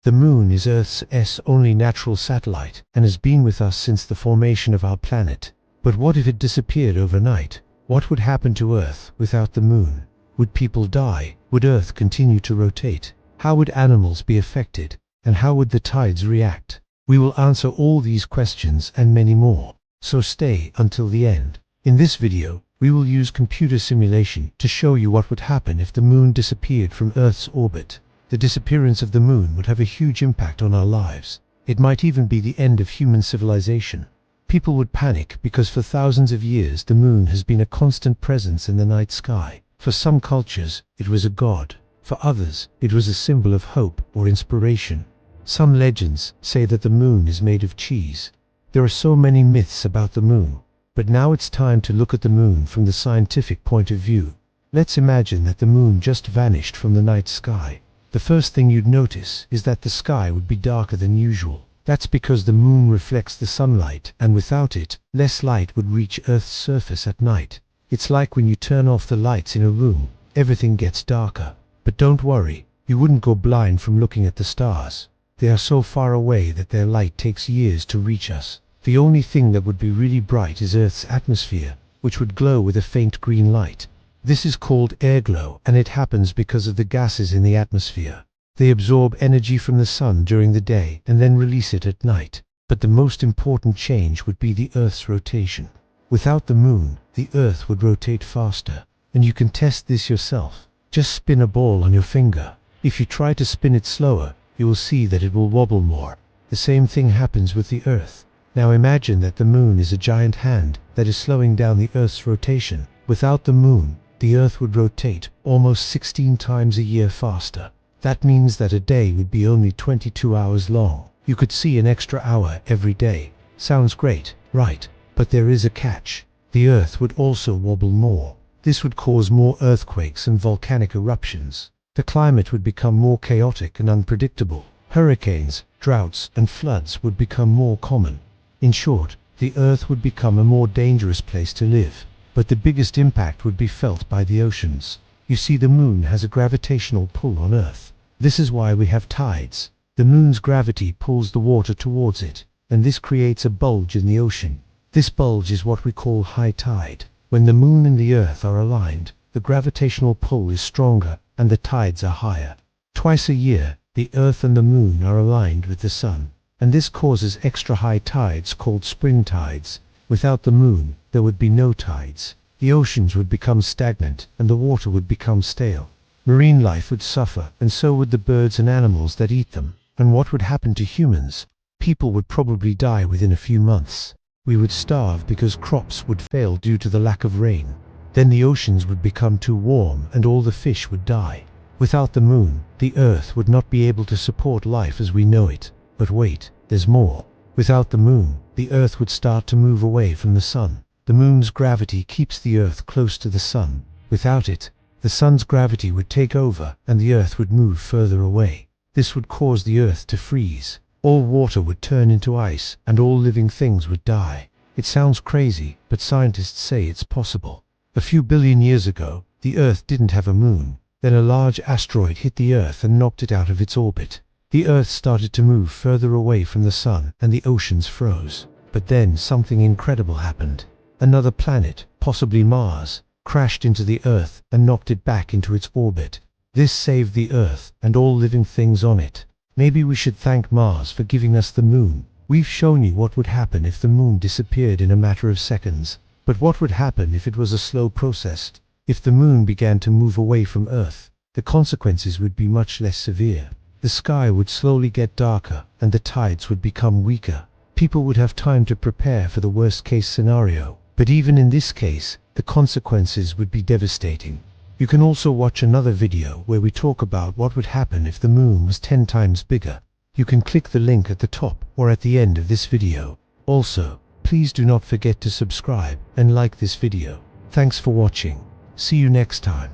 The moon is Earth's only natural satellite and has been with us since the formation of our planet. But what if it disappeared overnight? What would happen to Earth without the moon? Would people die? Would Earth continue to rotate? How would animals be affected? And how would the tides react? We will answer all these questions and many more. So stay until the end. In this video, we will use computer simulation to show you what would happen if the moon disappeared from Earth's orbit. The disappearance of the moon would have a huge impact on our lives. It might even be the end of human civilization. People would panic because for thousands of years the moon has been a constant presence in the night sky. For some cultures, it was a god. For others, it was a symbol of hope or inspiration. Some legends say that the moon is made of cheese. There are so many myths about the moon. But now it's time to look at the moon from the scientific point of view. Let's imagine that the moon just vanished from the night sky. The first thing you'd notice is that the sky would be darker than usual. That's because the moon reflects the sunlight, and without it, less light would reach Earth's surface at night. It's like when you turn off the lights in a room, everything gets darker. But don't worry, you wouldn't go blind from looking at the stars. They are so far away that their light takes years to reach us. The only thing that would be really bright is Earth's atmosphere, which would glow with a faint green light. This is called airglow, and it happens because of the gases in the atmosphere. They absorb energy from the sun during the day and then release it at night. But the most important change would be the Earth's rotation. Without the moon, the Earth would rotate faster. And you can test this yourself. Just spin a ball on your finger. If you try to spin it slower, you will see that it will wobble more. The same thing happens with the Earth. Now imagine that the moon is a giant hand that is slowing down the Earth's rotation. Without the moon, the Earth would rotate almost 16 times a year faster. That means that a day would be only 22 hours long. You could see an extra hour every day. Sounds great, right? But there is a catch. The Earth would also wobble more. This would cause more earthquakes and volcanic eruptions. The climate would become more chaotic and unpredictable. Hurricanes, droughts, and floods would become more common. In short, the Earth would become a more dangerous place to live. But the biggest impact would be felt by the oceans. You see, the moon has a gravitational pull on Earth. This is why we have tides. The moon's gravity pulls the water towards it, and this creates a bulge in the ocean. This bulge is what we call high tide. When the moon and the Earth are aligned, the gravitational pull is stronger and the tides are higher. Twice a year, the Earth and the moon are aligned with the sun, and this causes extra high tides called spring tides. Without the moon, there would be no tides. The oceans would become stagnant and the water would become stale. Marine life would suffer, and so would the birds and animals that eat them. And what would happen to humans? People would probably die within a few months. We would starve because crops would fail due to the lack of rain. Then the oceans would become too warm and all the fish would die. Without the moon, the Earth would not be able to support life as we know it. But wait, there's more. Without the moon, the Earth would start to move away from the sun. The moon's gravity keeps the Earth close to the sun. Without it, the sun's gravity would take over and the Earth would move further away. This would cause the Earth to freeze. All water would turn into ice and all living things would die. It sounds crazy, but scientists say it's possible. A few billion years ago, the Earth didn't have a moon. Then a large asteroid hit the Earth and knocked it out of its orbit. The Earth started to move further away from the sun and the oceans froze. But then something incredible happened. Another planet, possibly Mars, crashed into the Earth and knocked it back into its orbit. This saved the Earth and all living things on it. Maybe we should thank Mars for giving us the moon. We've shown you what would happen if the moon disappeared in a matter of seconds. But what would happen if it was a slow process? If the moon began to move away from Earth, the consequences would be much less severe. The sky would slowly get darker and the tides would become weaker. People would have time to prepare for the worst-case scenario. But even in this case, the consequences would be devastating. You can also watch another video where we talk about what would happen if the moon was 10 times bigger. You can click the link at the top or at the end of this video. Also, please do not forget to subscribe and like this video. Thanks for watching. See you next time.